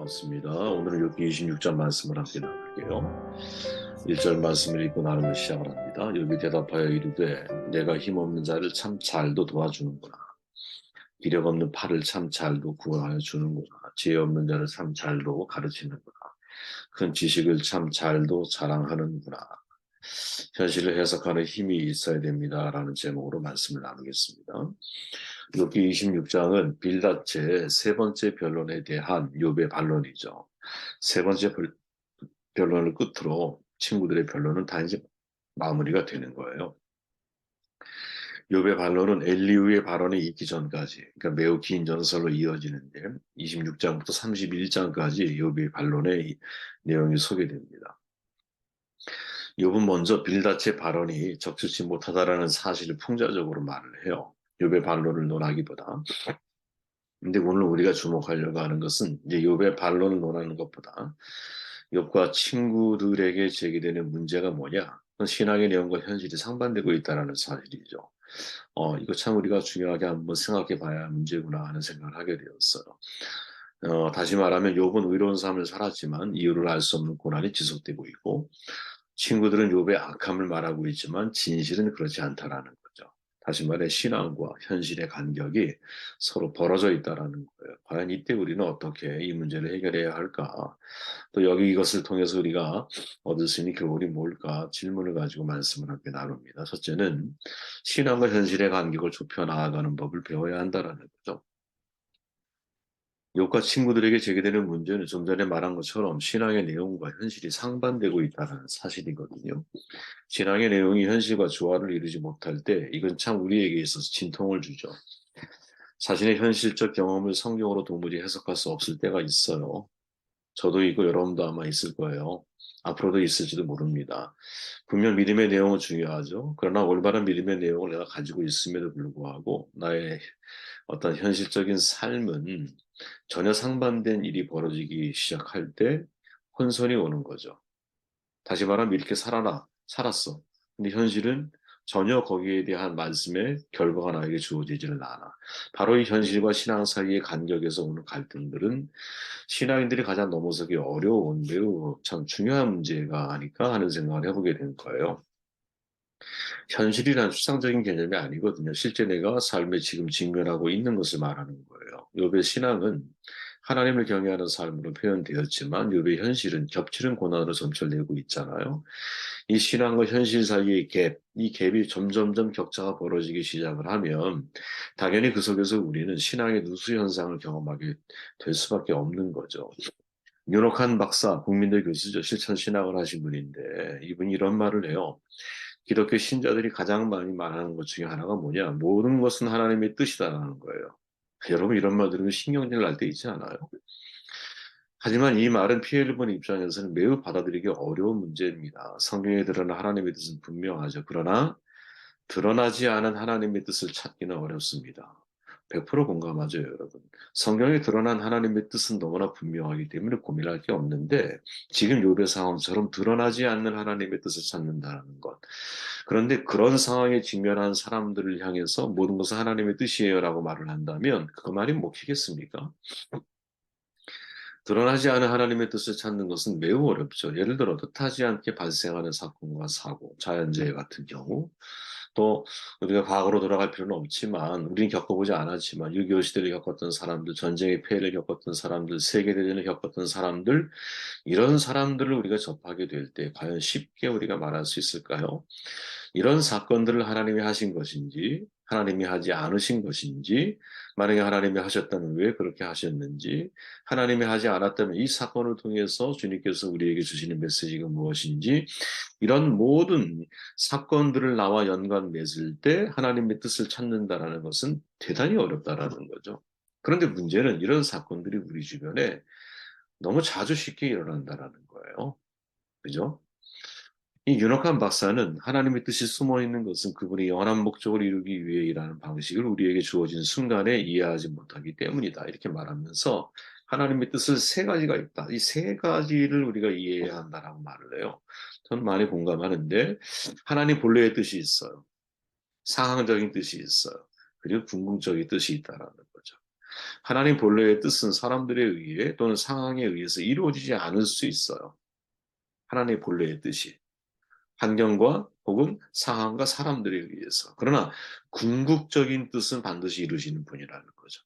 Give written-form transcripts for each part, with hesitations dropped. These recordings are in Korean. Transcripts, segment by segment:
반갑습니다. 오늘은 욥기 26장 말씀을 함께 나눌게요. 1절 말씀을 읽고 나누며 시작을 합니다. 욥이 대답하여 이르되 내가 힘없는 자를 참 잘도 도와주는구나. 기력 없는 팔을 참 잘도 구원하여 주는구나. 지혜 없는 자를 참 잘도 가르치는구나. 큰 지식을 참 잘도 자랑하는구나. 현실을 해석하는 힘이 있어야 됩니다. 라는 제목으로 말씀을 나누겠습니다. 욥기 26장은 빌닷의 세 번째 변론에 대한 욥의 반론이죠. 세 번째 변론을 끝으로 친구들의 변론은 단지 마무리가 되는 거예요. 욥의 반론은 엘리후의 발언이 있기 전까지, 그러니까 매우 긴 전설로 이어지는데 26장부터 31장까지 욥의 반론의 내용이 소개됩니다. 욥은 먼저 빌닷의 발언이 적절치 못하다라는 사실을 풍자적으로 말을 해요. 욥의 반론을 논하기보다. 근데 오늘 우리가 주목하려고 하는 것은 이제 욥의 반론을 논하는 것보다 욥과 친구들에게 제기되는 문제가 뭐냐? 그건 신앙의 내용과 현실이 상반되고 있다는 사실이죠. 이거 참 우리가 중요하게 한번 생각해 봐야 할 문제구나 하는 생각을 하게 되었어요. 다시 말하면 욥은 의로운 삶을 살았지만 이유를 알 수 없는 고난이 지속되고 있고 친구들은 욥의 악함을 말하고 있지만 진실은 그렇지 않다라는 거죠. 다시 말해 신앙과 현실의 간격이 서로 벌어져 있다라는 거예요. 과연 이때 우리는 어떻게 이 문제를 해결해야 할까? 또 여기 이것을 통해서 우리가 얻을 수 있는 교훈이 뭘까? 질문을 가지고 말씀을 함께 나눕니다. 첫째는 신앙과 현실의 간격을 좁혀 나아가는 법을 배워야 한다라는 거죠. 욥과 친구들에게 제기되는 문제는 좀 전에 말한 것처럼 신앙의 내용과 현실이 상반되고 있다는 사실이거든요. 신앙의 내용이 현실과 조화를 이루지 못할 때 이건 참 우리에게 있어서 진통을 주죠. 자신의 현실적 경험을 성경으로 도무지 해석할 수 없을 때가 있어요. 저도 있고 여러분도 아마 있을 거예요. 앞으로도 있을지도 모릅니다. 분명 믿음의 내용은 중요하죠. 그러나 올바른 믿음의 내용을 내가 가지고 있음에도 불구하고 나의 어떤 현실적인 삶은 전혀 상반된 일이 벌어지기 시작할 때 혼선이 오는 거죠. 다시 말하면 이렇게 살았어. 근데 현실은 전혀 거기에 대한 말씀의 결과가 나에게 주어지지를 않아. 바로 이 현실과 신앙 사이의 간격에서 오는 갈등들은 신앙인들이 가장 넘어서기 어려운 매우 참 중요한 문제가 아닐까 하는 생각을 해보게 된 거예요. 현실이란 추상적인 개념이 아니거든요. 실제 내가 삶에 지금 직면하고 있는 것을 말하는 거예요. 욥의 신앙은 하나님을 경외하는 삶으로 표현되었지만 욥의 현실은 겹치는 고난으로 점철되고 있잖아요. 이 신앙과 현실 사이의 갭, 이 갭이 점점점 격차가 벌어지기 시작을 하면 당연히 그 속에서 우리는 신앙의 누수 현상을 경험하게 될 수밖에 없는 거죠. 윤옥한 박사, 국민대 교수죠. 실천 신학을 하신 분인데 이분이 이런 말을 해요. 기독교 신자들이 가장 많이 말하는 것 중에 하나가 뭐냐? 모든 것은 하나님의 뜻이다라는 거예요. 여러분 이런 말 들으면 신경질 날 때 있지 않아요? 하지만 이 말은 피해를 보는 입장에서는 매우 받아들이기 어려운 문제입니다. 성경에 드러난 하나님의 뜻은 분명하죠. 그러나 드러나지 않은 하나님의 뜻을 찾기는 어렵습니다. 100% 공감하죠, 여러분. 성경에 드러난 하나님의 뜻은 너무나 분명하기 때문에 고민할 게 없는데 지금 욥의 상황처럼 드러나지 않는 하나님의 뜻을 찾는다는 것. 그런데 그런 상황에 직면한 사람들을 향해서 모든 것은 하나님의 뜻이에요라고 말을 한다면 그 말이 먹히겠습니까? 드러나지 않은 하나님의 뜻을 찾는 것은 매우 어렵죠. 예를 들어 뜻하지 않게 발생하는 사건과 사고, 자연재해 같은 경우, 또 우리가 과거로 돌아갈 필요는 없지만 우리는 겪어보지 않았지만 6.25 시대를 겪었던 사람들, 전쟁의 폐해를 겪었던 사람들, 세계대전을 겪었던 사람들, 이런 사람들을 우리가 접하게 될 때 과연 쉽게 우리가 말할 수 있을까요? 이런 사건들을 하나님이 하신 것인지 하나님이 하지 않으신 것인지, 만약에 하나님이 하셨다면 왜 그렇게 하셨는지, 하나님이 하지 않았다면 이 사건을 통해서 주님께서 우리에게 주시는 메시지가 무엇인지, 이런 모든 사건들을 나와 연관 맺을 때 하나님의 뜻을 찾는다라는 것은 대단히 어렵다라는 거죠. 그런데 문제는 이런 사건들이 우리 주변에 너무 자주 쉽게 일어난다라는 거예요. 그죠? 이 윤옥한 박사는 하나님의 뜻이 숨어 있는 것은 그분이 영원한 목적을 이루기 위해 일하는 방식을 우리에게 주어진 순간에 이해하지 못하기 때문이다. 이렇게 말하면서 하나님의 뜻을 세 가지가 있다. 이 세 가지를 우리가 이해해야 한다라고 말을 해요. 저는 많이 공감하는데 하나님 본래의 뜻이 있어요. 상황적인 뜻이 있어요. 그리고 궁극적인 뜻이 있다라는 거죠. 하나님 본래의 뜻은 사람들에 의해 또는 상황에 의해서 이루어지지 않을 수 있어요. 하나님 본래의 뜻이. 환경과 혹은 상황과 사람들에 의해서. 그러나 궁극적인 뜻은 반드시 이루시는 분이라는 거죠.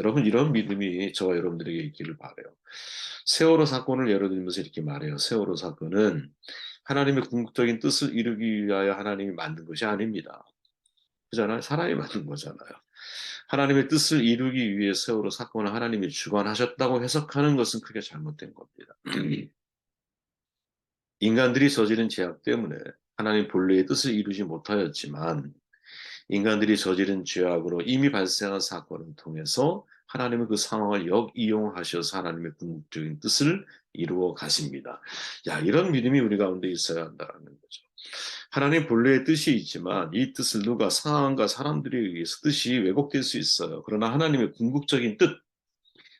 여러분, 이런 믿음이 저와 여러분들에게 있기를 바라요. 세월호 사건을 예로 들면서 이렇게 말해요. 세월호 사건은 하나님의 궁극적인 뜻을 이루기 위하여 하나님이 만든 것이 아닙니다. 그잖아요. 사람이 만든 거잖아요. 하나님의 뜻을 이루기 위해 세월호 사건을 하나님이 주관하셨다고 해석하는 것은 크게 잘못된 겁니다. 인간들이 저지른 죄악 때문에 하나님 본래의 뜻을 이루지 못하였지만 인간들이 저지른 죄악으로 이미 발생한 사건을 통해서 하나님은 그 상황을 역이용하셔서 하나님의 궁극적인 뜻을 이루어 가십니다. 야, 이런 믿음이 우리 가운데 있어야 한다는 거죠. 하나님 본래의 뜻이 있지만 이 뜻을 누가 상황과 사람들에 의해서 뜻이 왜곡될 수 있어요. 그러나 하나님의 궁극적인 뜻,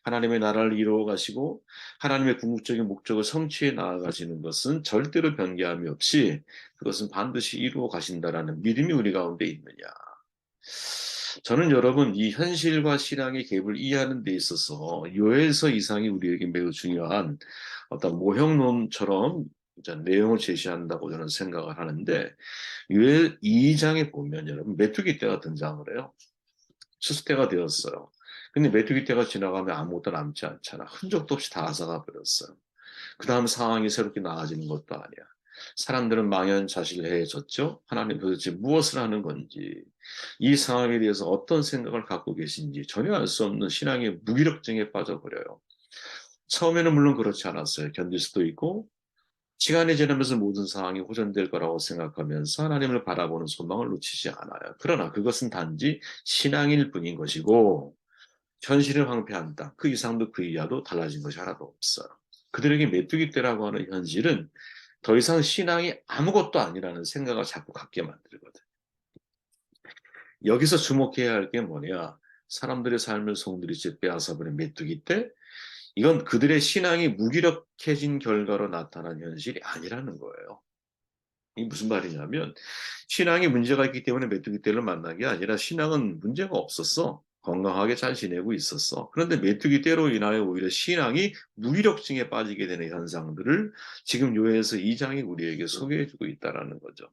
하나님의 나라를 이루어 가시고 하나님의 궁극적인 목적을 성취해 나아가시는 것은 절대로 변개함이 없이 그것은 반드시 이루어 가신다라는 믿음이 우리 가운데 있느냐. 저는 여러분 이 현실과 신앙의 갭을 이해하는 데 있어서 요엘서 이상이 우리에게 매우 중요한 어떤 모형론처럼 이제 내용을 제시한다고 저는 생각을 하는데 요엘 2장에 보면 여러분 메뚜기 떼가 등장을 해요. 추수 때가 되었어요. 근데 메뚜기 때가 지나가면 아무것도 남지 않잖아. 흔적도 없이 다 앗아가 버렸어요. 그 다음 상황이 새롭게 나아지는 것도 아니야. 사람들은 망연자실해졌죠. 하나님 도대체 무엇을 하는 건지, 이 상황에 대해서 어떤 생각을 갖고 계신지 전혀 알 수 없는 신앙의 무기력증에 빠져버려요. 처음에는 물론 그렇지 않았어요. 견딜 수도 있고 시간이 지나면서 모든 상황이 호전될 거라고 생각하면서 하나님을 바라보는 소망을 놓치지 않아요. 그러나 그것은 단지 신앙일 뿐인 것이고 현실을 황폐한다. 그 이상도 그 이하도 달라진 것이 하나도 없어요. 그들에게 메뚜기 떼라고 하는 현실은 더 이상 신앙이 아무것도 아니라는 생각을 자꾸 갖게 만들거든. 여기서 주목해야 할 게 뭐냐? 사람들의 삶을 송두리째 빼앗아버린 메뚜기 떼? 이건 그들의 신앙이 무기력해진 결과로 나타난 현실이 아니라는 거예요. 이 무슨 말이냐면 신앙에 문제가 있기 때문에 메뚜기 떼를 만난 게 아니라 신앙은 문제가 없었어. 건강하게 잘 지내고 있었어. 그런데 메뚜기 떼로 인하여 오히려 신앙이 무기력증에 빠지게 되는 현상들을 지금 요엘서 2장이 우리에게 소개해주고 있다는 거죠.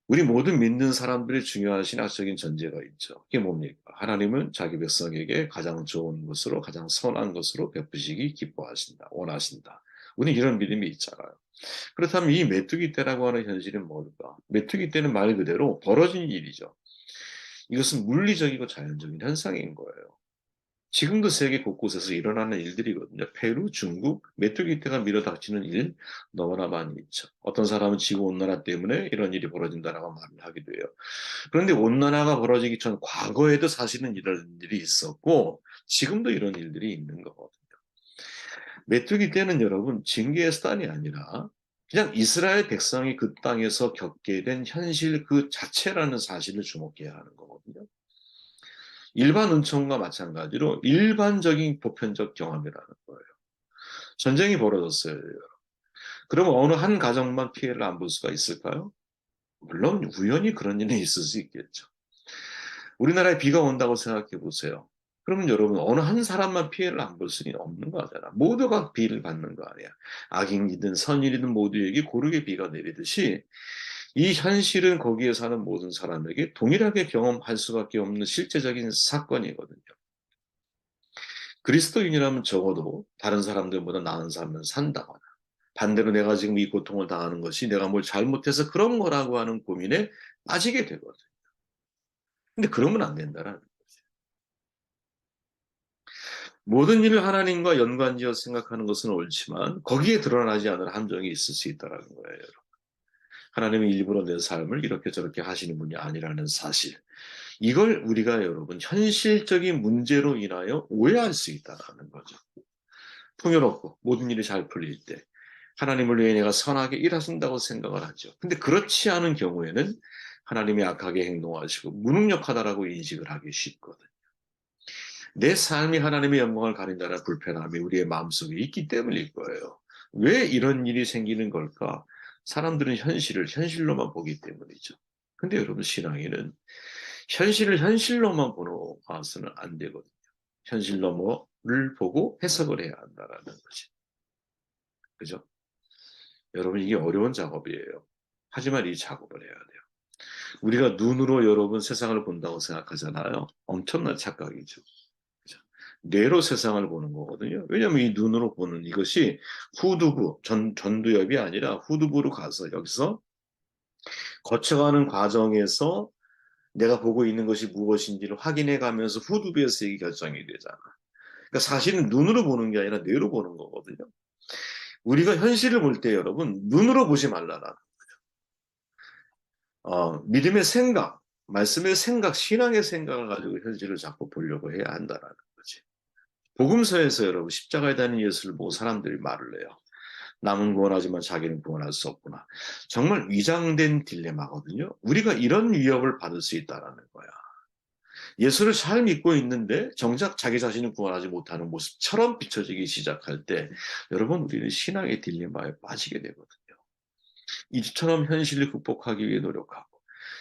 우리 모든 믿는 사람들의 중요한 신학적인 전제가 있죠. 그게 뭡니까? 하나님은 자기 백성에게 가장 좋은 것으로 가장 선한 것으로 베푸시기 기뻐하신다. 원하신다. 우리 이런 믿음이 있잖아요. 그렇다면 이 메뚜기 떼라고 하는 현실은 뭘까? 메뚜기 떼는 말 그대로 벌어진 일이죠. 이것은 물리적이고 자연적인 현상인 거예요. 지금도 세계 곳곳에서 일어나는 일들이거든요. 페루, 중국, 메뚜기 떼가 밀어닥치는 일 너무나 많이 있죠. 어떤 사람은 지구온난화 때문에 이런 일이 벌어진다라고 말을 하기도 해요. 그런데 온난화가 벌어지기 전 과거에도 사실은 이런 일이 있었고 지금도 이런 일들이 있는 거거든요. 메뚜기 떼는 여러분 징계의 수단이 아니라 그냥 이스라엘 백성이 그 땅에서 겪게 된 현실 그 자체라는 사실을 주목해야 하는 거거든요. 일반 은총과 마찬가지로 일반적인 보편적 경험이라는 거예요. 전쟁이 벌어졌어요. 그럼 어느 한 가정만 피해를 안 볼 수가 있을까요? 물론 우연히 그런 일이 있을 수 있겠죠. 우리나라에 비가 온다고 생각해 보세요. 그러면 여러분 어느 한 사람만 피해를 안 볼 수는 없는 거잖아. 모두가 비를 받는 거 아니야. 악인이든 선인이든 모두에게 고르게 비가 내리듯이 이 현실은 거기에 사는 모든 사람에게 동일하게 경험할 수밖에 없는 실제적인 사건이거든요. 그리스도인이라면 적어도 다른 사람들보다 나은 삶을 산다거나 반대로 내가 지금 이 고통을 당하는 것이 내가 뭘 잘못해서 그런 거라고 하는 고민에 빠지게 되거든. 근데 그러면 안 된다라는 거죠. 모든 일을 하나님과 연관지어 생각하는 것은 옳지만 거기에 드러나지 않을 함정이 있을 수 있다는 거예요. 하나님이 일부러 내 삶을 이렇게 저렇게 하시는 분이 아니라는 사실. 이걸 우리가 여러분 현실적인 문제로 인하여 오해할 수 있다는 거죠. 풍요롭고 모든 일이 잘 풀릴 때 하나님을 위해 내가 선하게 일하신다고 생각을 하죠. 근데 그렇지 않은 경우에는 하나님이 악하게 행동하시고 무능력하다라고 인식을 하기 쉽거든요. 내 삶이 하나님의 영광을 가린다는 불편함이 우리의 마음속에 있기 때문일 거예요. 왜 이런 일이 생기는 걸까? 사람들은 현실을 현실로만 보기 때문이죠. 근데 여러분 신앙인은 현실을 현실로만 보고 봐서는 안 되거든요. 현실로를 보고 해석을 해야 한다라는 거지. 그죠? 여러분, 이게 어려운 작업이에요. 하지만 이 작업을 해야 돼요. 우리가 눈으로 여러분 세상을 본다고 생각하잖아요. 엄청난 착각이죠. 그죠? 뇌로 세상을 보는 거거든요. 왜냐하면 이 눈으로 보는 이것이 후두부, 전두엽이 아니라 후두부로 가서 여기서 거쳐가는 과정에서 내가 보고 있는 것이 무엇인지를 확인해 가면서 후두부에서 이게 결정이 되잖아. 그러니까 사실은 눈으로 보는 게 아니라 뇌로 보는 거거든요. 우리가 현실을 볼 때 여러분, 눈으로 보지 말라라. 믿음의 생각, 말씀의 생각, 신앙의 생각을 가지고 현실을 자꾸 보려고 해야 한다라는 거지. 복음서에서 여러분 십자가에 달린 예수를 보고 사람들이 말을 해요. 남은 구원하지만 자기는 구원할 수 없구나. 정말 위장된 딜레마거든요. 우리가 이런 위협을 받을 수 있다라는 거야. 예수를 잘 믿고 있는데 정작 자기 자신을 구원하지 못하는 모습처럼 비춰지기 시작할 때 여러분 우리는 신앙의 딜레마에 빠지게 되거든요. 이처럼 현실을 극복하기 위해 노력하고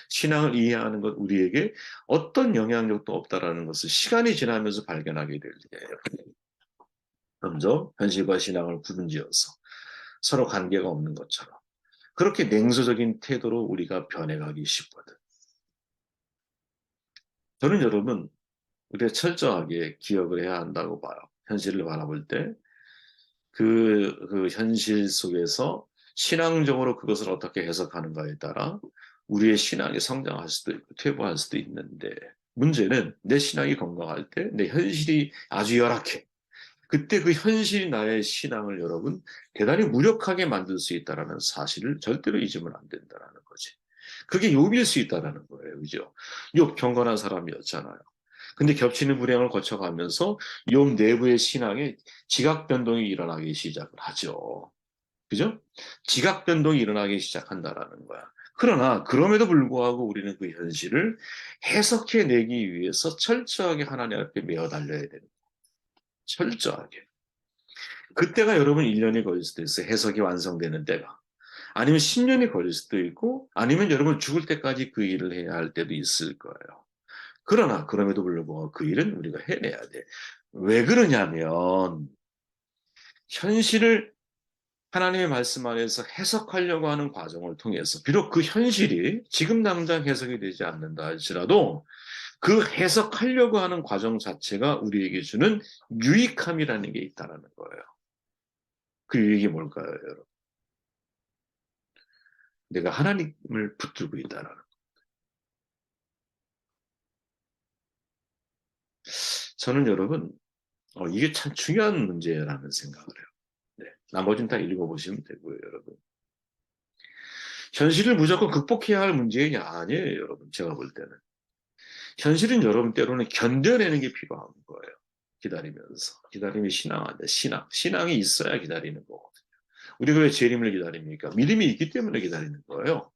신앙을 이해하는 것 우리에게 어떤 영향력도 없다라는 것을 시간이 지나면서 발견하게 될 때예요. 점점 현실과 신앙을 구분지어서 서로 관계가 없는 것처럼 그렇게 냉소적인 태도로 우리가 변해가기 쉽거든. 저는 여러분 우리가 철저하게 기억을 해야 한다고 봐요. 현실을 바라볼 때 그 현실 속에서 신앙적으로 그것을 어떻게 해석하는가에 따라 우리의 신앙이 성장할 수도 있고 퇴보할 수도 있는데 문제는 내 신앙이 건강할 때 내 현실이 아주 열악해. 그때 그 현실이 나의 신앙을 여러분 대단히 무력하게 만들 수 있다는 사실을 절대로 잊으면 안 된다는 거지. 그게 욥일 수 있다는 거예요. 그죠? 욥 경건한 사람이었잖아요. 근데 겹치는 불행을 거쳐가면서 욥 내부의 신앙에 지각 변동이 일어나기 시작을 하죠. 그죠? 지각 변동이 일어나기 시작한다라는 거야. 그러나 그럼에도 불구하고 우리는 그 현실을 해석해내기 위해서 철저하게 하나님 앞에 메어 달려야 되는 거예요. 철저하게. 그때가 여러분 1년이 걸릴 수도 있어요. 해석이 완성되는 때가. 아니면 10년이 걸릴 수도 있고 아니면 여러분 죽을 때까지 그 일을 해야 할 때도 있을 거예요. 그러나 그럼에도 불구하고 그 일은 우리가 해내야 돼. 왜 그러냐면 현실을 하나님의 말씀 안에서 해석하려고 하는 과정을 통해서 비록 그 현실이 지금 당장 해석이 되지 않는다 할지라도 그 해석하려고 하는 과정 자체가 우리에게 주는 유익함이라는 게 있다는 거예요. 그 유익이 뭘까요, 여러분? 내가 하나님을 붙들고 있다는 거. 저는 여러분 이게 참 중요한 문제라는 생각을 해요. 네, 나머지는 다 읽어보시면 되고요, 여러분. 현실을 무조건 극복해야 할 문제냐? 아니에요, 여러분. 제가 볼 때는. 현실은 여러분 때로는 견뎌내는 게 필요한 거예요. 기다리면서. 기다림이 신앙 아니야, 신앙. 신앙이 있어야 기다리는 거거든요. 우리가 왜 재림을 기다립니까? 믿음이 있기 때문에 기다리는 거예요.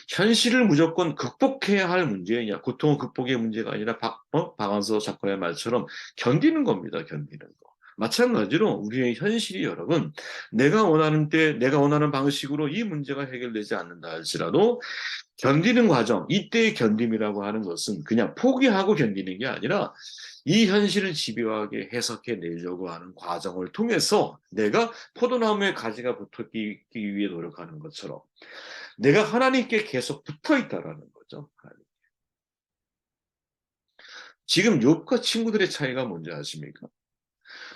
현실을 무조건 극복해야 할 문제냐? 고통은 극복의 문제가 아니라 박완서 작가의 말처럼 견디는 겁니다. 견디는 거. 마찬가지로 우리의 현실이 여러분 내가 원하는 때 내가 원하는 방식으로 이 문제가 해결되지 않는다 할지라도 견디는 과정, 이때의 견딤이라고 하는 것은 그냥 포기하고 견디는 게 아니라 이 현실을 집요하게 해석해 내려고 하는 과정을 통해서 내가 포도나무에 가지가 붙기 위해 노력하는 것처럼 내가 하나님께 계속 붙어 있다라는 거죠. 지금 욥과 친구들의 차이가 뭔지 아십니까?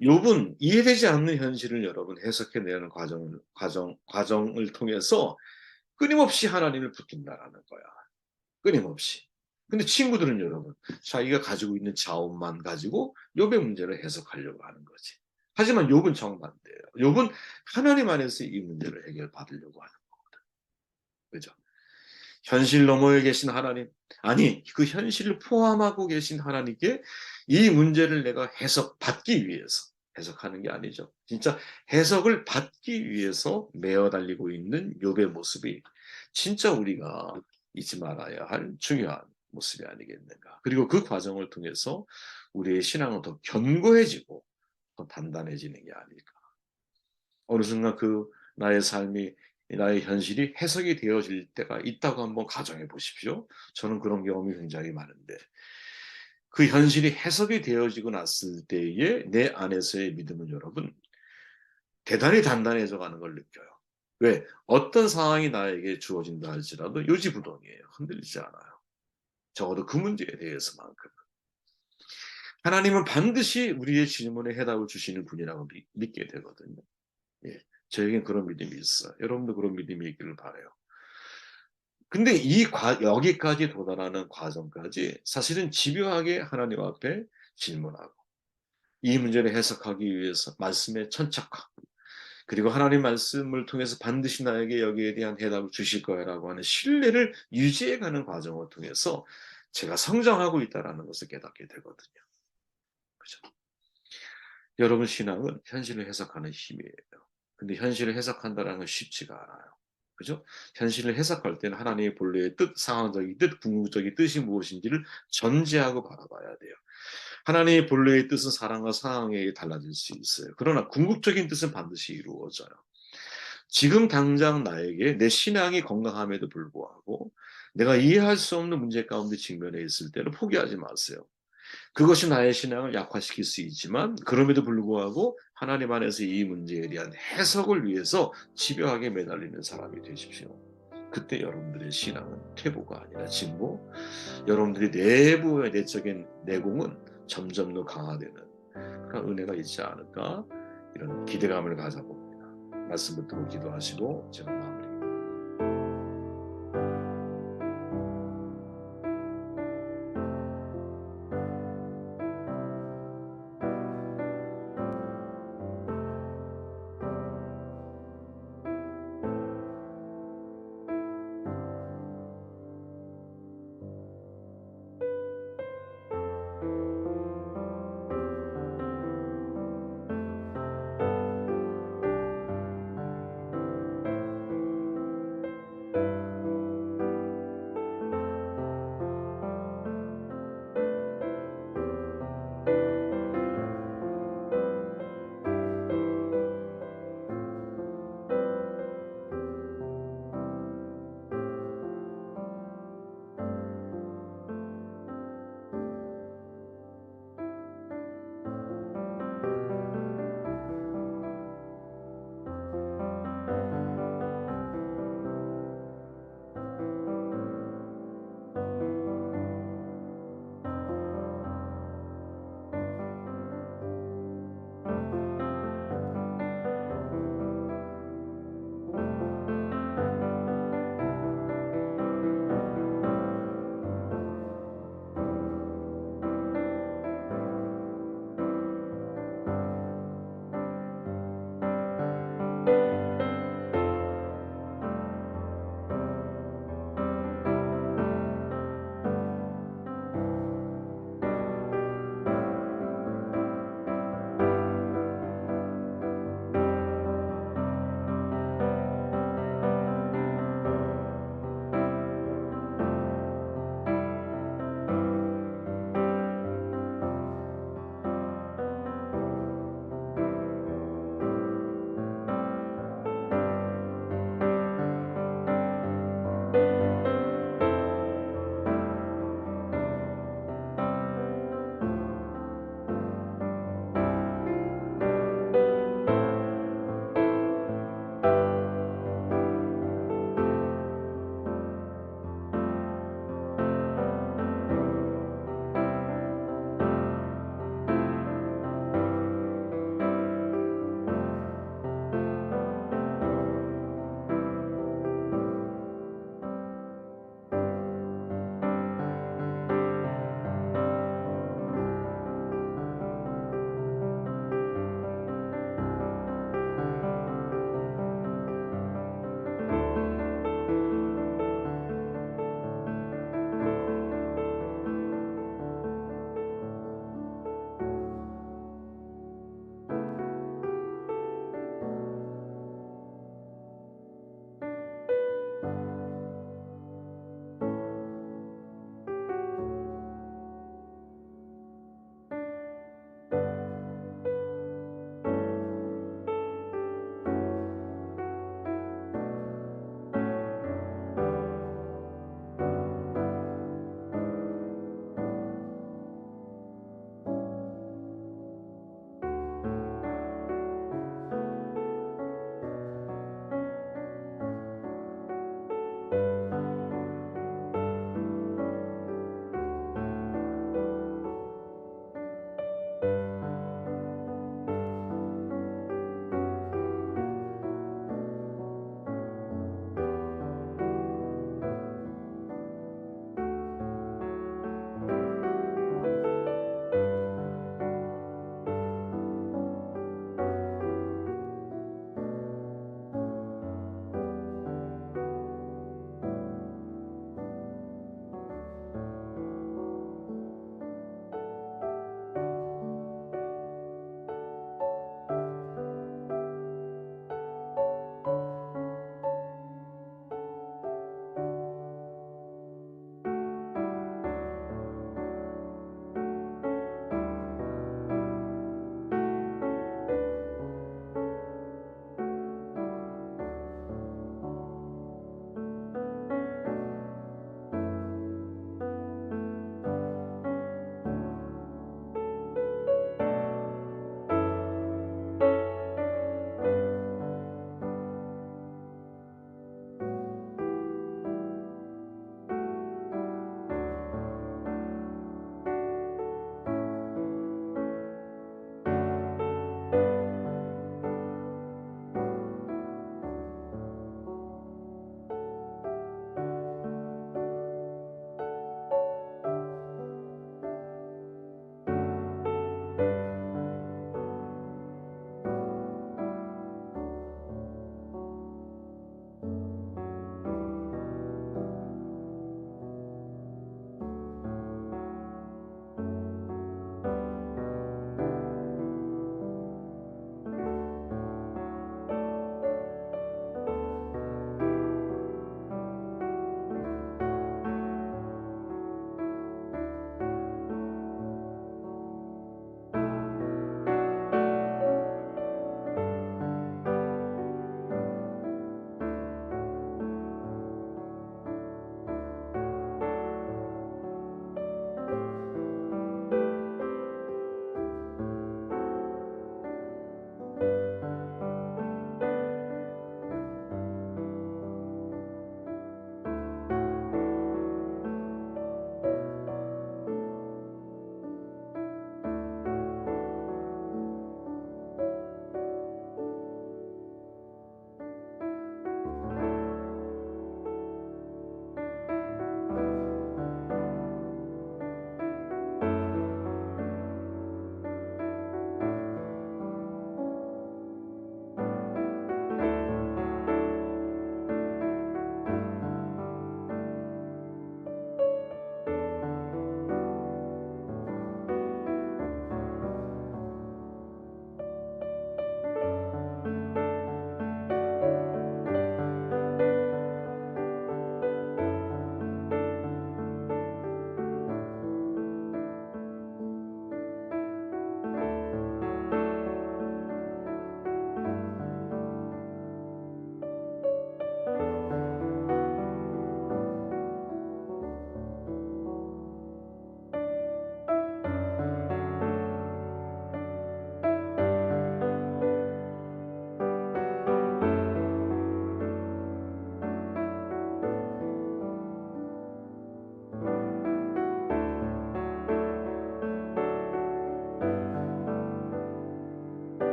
욥은 이해되지 않는 현실을 여러분 해석해내는 과정을 통해서 끊임없이 하나님을 붙든다라는 거야. 끊임없이. 근데 친구들은 여러분 자기가 가지고 있는 자원만 가지고 욥의 문제를 해석하려고 하는 거지. 하지만 욥은 정반대예요. 욥은 하나님 안에서 이 문제를 해결받으려고 하는 거거든. 그죠? 현실 너머에 계신 하나님, 아니 그 현실을 포함하고 계신 하나님께 이 문제를 내가 해석받기 위해서 해석하는 게 아니죠. 진짜 해석을 받기 위해서 메어 달리고 있는 욥의 모습이 진짜 우리가 잊지 말아야 할 중요한 모습이 아니겠는가. 그리고 그 과정을 통해서 우리의 신앙은 더 견고해지고 더 단단해지는 게 아닐까. 어느 순간 그 나의 삶이 나의 현실이 해석이 되어질 때가 있다고 한번 가정해 보십시오. 저는 그런 경험이 굉장히 많은데 그 현실이 해석이 되어지고 났을 때에 내 안에서의 믿음은 여러분 대단히 단단해져 가는 걸 느껴요. 왜? 어떤 상황이 나에게 주어진다 할지라도 요지부동이에요. 흔들리지 않아요. 적어도 그 문제에 대해서만큼은. 하나님은 반드시 우리의 질문에 해답을 주시는 분이라고 믿게 되거든요. 예. 저에겐 그런 믿음이 있어요. 여러분도 그런 믿음이 있기를 바라요. 근데 여기까지 도달하는 과정까지 사실은 집요하게 하나님 앞에 질문하고 이 문제를 해석하기 위해서 말씀에 천착하고 그리고 하나님 말씀을 통해서 반드시 나에게 여기에 대한 해답을 주실 거야라고 하는 신뢰를 유지해가는 과정을 통해서 제가 성장하고 있다는 것을 깨닫게 되거든요. 그죠? 여러분 신앙은 현실을 해석하는 힘이에요. 근데 현실을 해석한다는 건 쉽지가 않아요. 그죠? 현실을 해석할 때는 하나님의 본래의 뜻, 상황적인 뜻, 궁극적인 뜻이 무엇인지를 전제하고 바라봐야 돼요. 하나님의 본래의 뜻은 사람과 상황에 달라질 수 있어요. 그러나 궁극적인 뜻은 반드시 이루어져요. 지금 당장 나에게 내 신앙이 건강함에도 불구하고 내가 이해할 수 없는 문제 가운데 직면해 있을 때는 포기하지 마세요. 그것이 나의 신앙을 약화시킬 수 있지만 그럼에도 불구하고 하나님 안에서 이 문제에 대한 해석을 위해서 집요하게 매달리는 사람이 되십시오. 그때 여러분들의 신앙은 퇴보가 아니라 진보, 여러분들의 내부의 내적인 내공은 점점 더 강화되는 그런 은혜가 있지 않을까 이런 기대감을 가져봅니다. 말씀 듣고 기도하시고 제가 마음